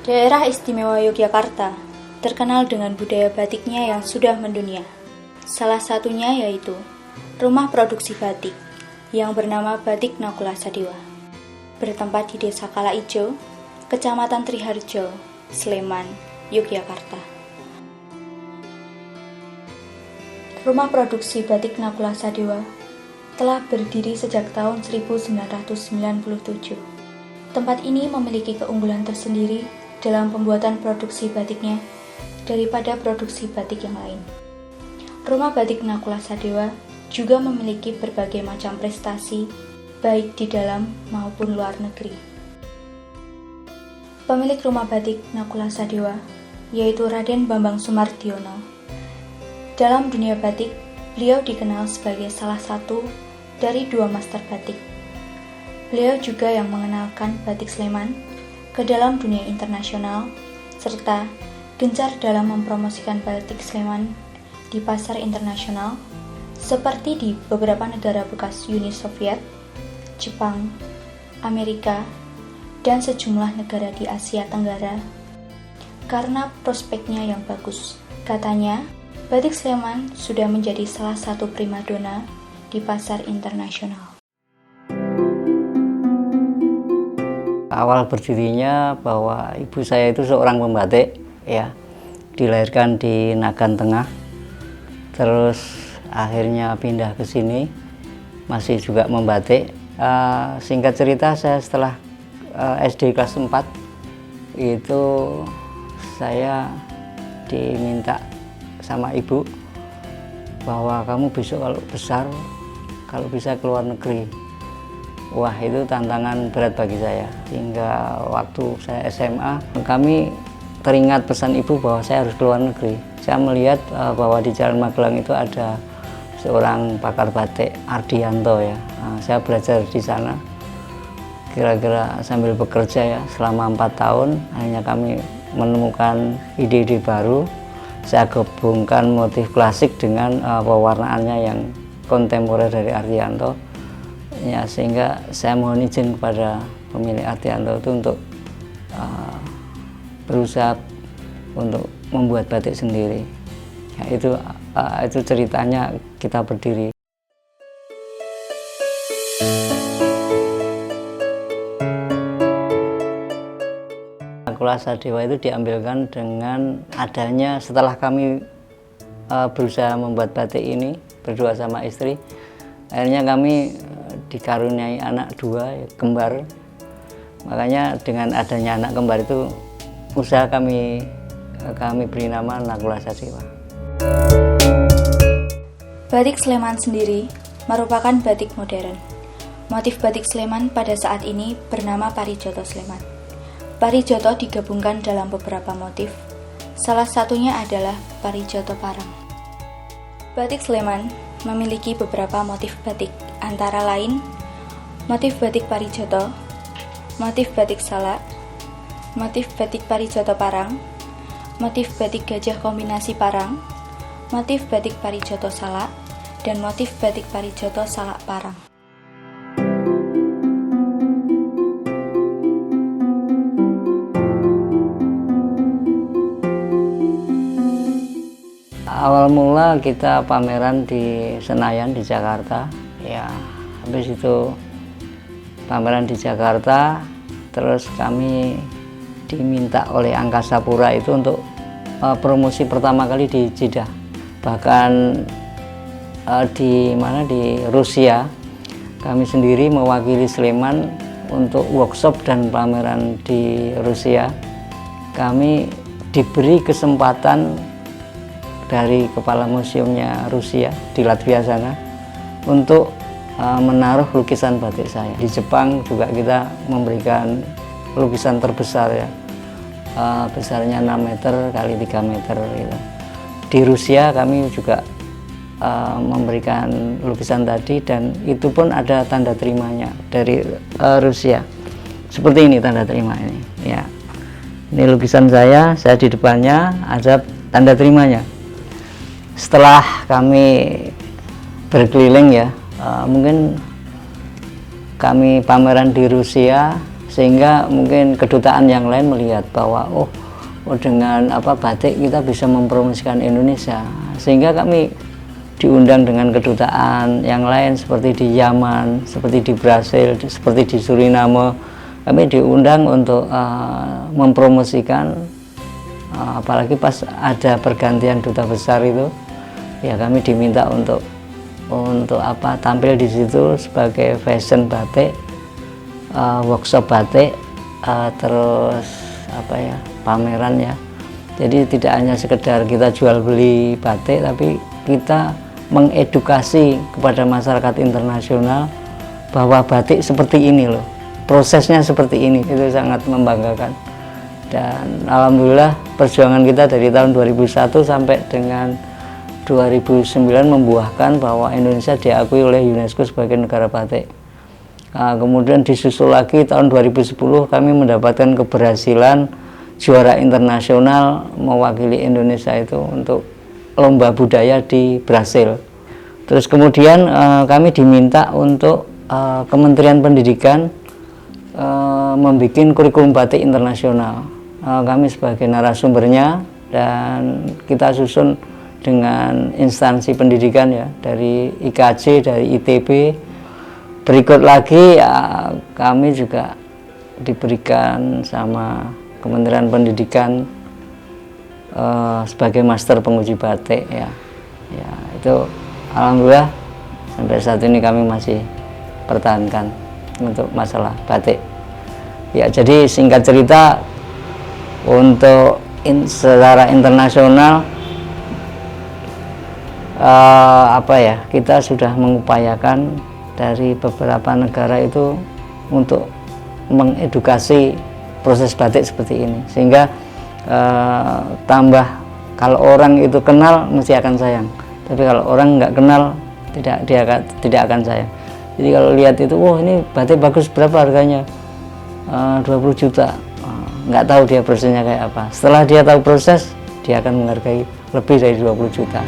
Daerah Istimewa Yogyakarta terkenal dengan budaya batiknya yang sudah mendunia. Salah satunya yaitu rumah produksi batik yang bernama Batik Nakula Sadewa, bertempat di Desa Kalaijo, Kecamatan Triharjo, Sleman, Yogyakarta. Rumah produksi Batik Nakula Sadewa telah berdiri sejak tahun 1997. Tempat ini memiliki keunggulan tersendiri dalam pembuatan produksi batiknya daripada produksi batik yang lain. Rumah Batik Nakula Sadewa juga memiliki berbagai macam prestasi baik di dalam maupun luar negeri. Pemilik rumah Batik Nakula Sadewa yaitu Raden Bambang Sumardiono. Dalam dunia batik, beliau dikenal sebagai salah satu dari 2 master batik. Beliau juga yang mengenalkan batik Sleman ke dalam dunia internasional, serta gencar dalam mempromosikan batik Sleman di pasar internasional, seperti di beberapa negara bekas Uni Soviet, Jepang, Amerika, dan sejumlah negara di Asia Tenggara. Karena prospeknya yang bagus, katanya, batik Sleman sudah menjadi salah satu primadona di pasar internasional. Awal berdirinya bahwa ibu saya itu seorang pembatik, ya, dilahirkan di Nagan Tengah, terus akhirnya pindah ke sini, masih juga membatik. Singkat cerita, saya setelah SD kelas 4 itu saya diminta sama ibu bahwa kamu besok kalau besar, kalau bisa keluar negeri. Wah, itu tantangan berat bagi saya. Hingga waktu saya SMA, kami teringat pesan ibu bahwa saya harus keluar negeri. Saya melihat bahwa di Jalan Magelang itu ada seorang pakar batik, Ardianto, ya. Saya belajar di sana. Kira-kira sambil bekerja, ya, selama 4 tahun, akhirnya kami menemukan ide-ide baru. Saya gabungkan motif klasik dengan pewarnaannya yang kontemporer dari Ardianto. Ya, sehingga saya mohon izin kepada pemilik Ardianto itu untuk berusaha untuk membuat batik sendiri. Ya, itu ceritanya kita berdiri. Nakula Sadewa itu diambilkan dengan adanya setelah kami berusaha membuat batik ini berdua sama istri. Akhirnya kami dikaruniai anak 2, kembar. Makanya dengan adanya anak kembar itu usaha kami beri nama Nakula Sadewa. Batik Sleman sendiri merupakan batik modern. Motif batik Sleman pada saat ini bernama Parijoto Sleman. Parijoto digabungkan dalam beberapa motif. Salah satunya adalah Parijoto Parang. Batik Sleman memiliki beberapa motif batik, antara lain motif batik Parijoto, motif batik Salak, motif batik Parijoto Parang, motif batik gajah kombinasi Parang, motif batik Parijoto Salak, dan motif batik Parijoto Salak Parang. Awal mula kita pameran di Senayan di Jakarta, ya. Habis itu pameran di Jakarta, terus kami diminta oleh Angkasa Pura itu untuk promosi pertama kali di Jeddah. Bahkan di Rusia, kami sendiri mewakili Sleman untuk workshop dan pameran di Rusia. Kami diberi kesempatan dari kepala museumnya Rusia di Latvia sana untuk menaruh lukisan batik saya. Di Jepang juga kita memberikan lukisan terbesar, ya, besarnya 6 meter kali 3 meter gitu. Di Rusia kami juga memberikan lukisan tadi, dan itu pun ada tanda terimanya dari Rusia. Seperti ini tanda terima ini, ya. Ini lukisan saya di depannya ada tanda terimanya. Setelah kami berkeliling, ya, mungkin kami pameran di Rusia sehingga mungkin kedutaan yang lain melihat bahwa oh dengan batik kita bisa mempromosikan Indonesia, sehingga kami diundang dengan kedutaan yang lain seperti di Yaman, seperti di Brasil, seperti di Suriname. Kami diundang untuk mempromosikan, apalagi pas ada pergantian duta besar itu, ya kami diminta untuk tampil di situ sebagai fashion batik, workshop batik, terus pameran ya. Jadi tidak hanya sekedar kita jual beli batik, tapi kita mengedukasi kepada masyarakat internasional bahwa batik seperti ini loh, prosesnya seperti ini. Itu sangat membanggakan. Dan alhamdulillah perjuangan kita dari tahun 2001 sampai dengan 2009 membuahkan bahwa Indonesia diakui oleh UNESCO sebagai negara batik. Kemudian disusul lagi tahun 2010 kami mendapatkan keberhasilan juara internasional mewakili Indonesia itu untuk lomba budaya di Brasil. Terus kemudian kami diminta untuk Kementerian Pendidikan membuat kurikulum batik internasional. Kami sebagai narasumbernya, dan kita susun dengan instansi pendidikan ya, dari IKJ, dari ITB. Berikut lagi ya, kami juga diberikan sama Kementerian Pendidikan sebagai master penguji batik ya. Ya, itu alhamdulillah sampai saat ini kami masih pertahankan untuk masalah batik. Ya, jadi singkat cerita, untuk secara internasional kita sudah mengupayakan dari beberapa negara itu untuk mengedukasi proses batik seperti ini, sehingga tambah kalau orang itu kenal mesti akan sayang, tapi kalau orang nggak kenal tidak akan sayang. Jadi kalau lihat itu, wah ini batik bagus, berapa harganya? 20 juta. Nggak tahu dia prosesnya kayak apa. Setelah dia tahu proses, dia akan menghargai lebih dari 20 juta.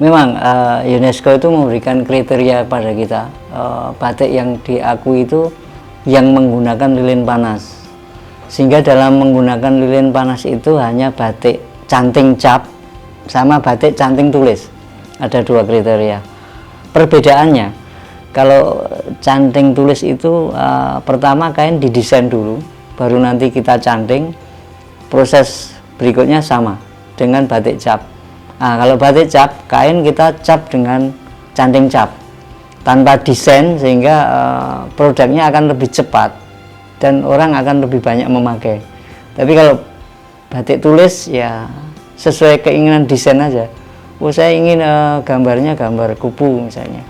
Memang UNESCO itu memberikan kriteria pada kita, batik yang diakui itu yang menggunakan lilin panas, sehingga dalam menggunakan lilin panas itu hanya batik canting cap sama batik canting tulis. Ada dua kriteria. Perbedaannya, kalau canting tulis itu pertama kain didesain dulu, baru nanti kita canting. Proses berikutnya sama dengan batik cap. Nah, kalau batik cap, kain kita cap dengan canting cap tanpa desain, sehingga produknya akan lebih cepat dan orang akan lebih banyak memakai. Tapi kalau batik tulis ya sesuai keinginan desain aja. Oh, saya ingin gambarnya gambar kupu misalnya.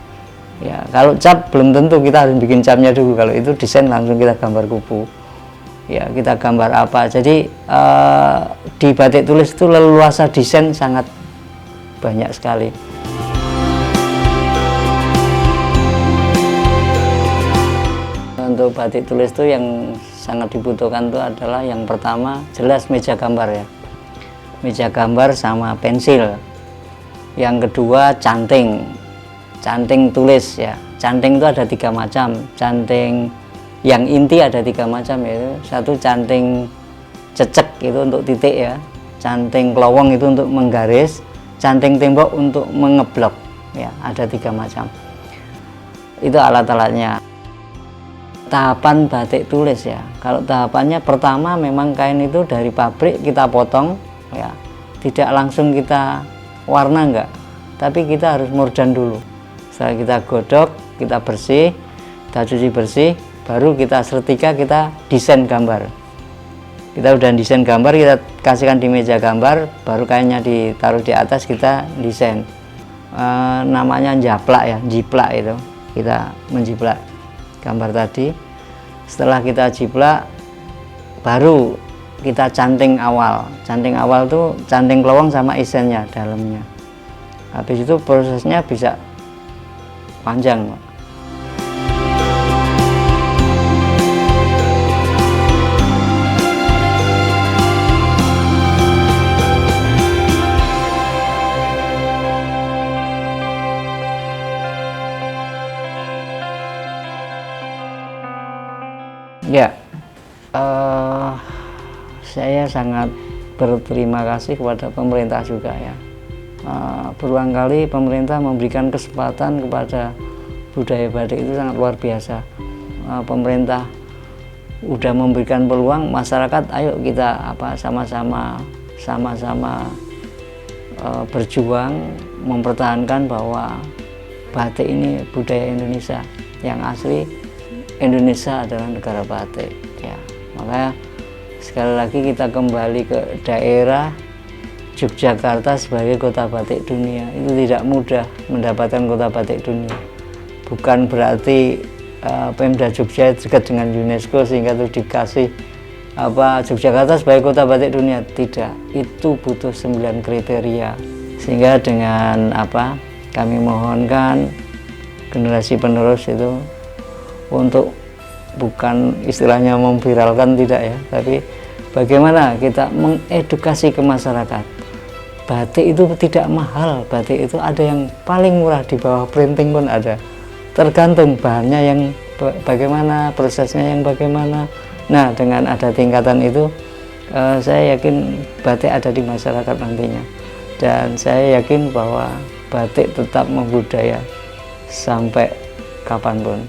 Ya, kalau cap belum tentu kita harus bikin capnya dulu. Kalau itu desain langsung kita gambar kupu. Ya, kita gambar apa. Jadi di batik tulis itu leluasa desain sangat banyak sekali. Untuk batik tulis itu yang sangat dibutuhkan itu adalah yang pertama jelas meja gambar ya, meja gambar sama pensil. Yang kedua canting tulis ya. Canting itu ada 3 macam. Canting yang inti ada 3 macam, yaitu satu canting cecek itu untuk titik ya, canting kelowong itu untuk menggaris, canting tembok untuk mengeblok ya. Ada 3 macam. Itu alat-alatnya. Tahapan batik tulis ya, kalau tahapannya pertama memang kain itu dari pabrik kita potong ya, tidak langsung kita warna enggak, tapi kita harus murdan dulu. Setelah kita godok, kita bersih, kita cuci bersih, baru kita setrika, kita desain gambar. Kita udah desain gambar, kita kasihkan di meja gambar, baru kainnya ditaruh di atas, kita desain. Namanya japlak ya, jiplak itu. Kita menjiplak gambar tadi. Setelah kita jiplak, baru kita canting awal. Canting awal tuh canting kelowong sama isennya dalamnya. Habis itu prosesnya bisa panjang, Pak. Ya, saya sangat berterima kasih kepada pemerintah juga ya. Berulang kali pemerintah memberikan kesempatan kepada budaya batik itu sangat luar biasa. Pemerintah udah memberikan peluang, masyarakat ayo kita sama-sama berjuang mempertahankan bahwa batik ini budaya Indonesia yang asli. Indonesia adalah negara batik ya. Makanya sekali lagi kita kembali ke daerah Yogyakarta sebagai kota batik dunia. Itu tidak mudah mendapatkan kota batik dunia. Bukan berarti Pemda Jogja dekat dengan UNESCO sehingga itu dikasih Yogyakarta sebagai kota batik dunia. Tidak, itu butuh 9 kriteria. Sehingga dengan kami mohonkan generasi penerus itu untuk bukan istilahnya memviralkan, tidak ya, tapi bagaimana kita mengedukasi ke masyarakat. Batik itu tidak mahal, batik itu ada yang paling murah, di bawah printing pun ada. Tergantung bahannya yang bagaimana, prosesnya yang bagaimana. Nah, dengan ada tingkatan itu, saya yakin batik ada di masyarakat nantinya. Dan saya yakin bahwa batik tetap membudaya sampai kapanpun.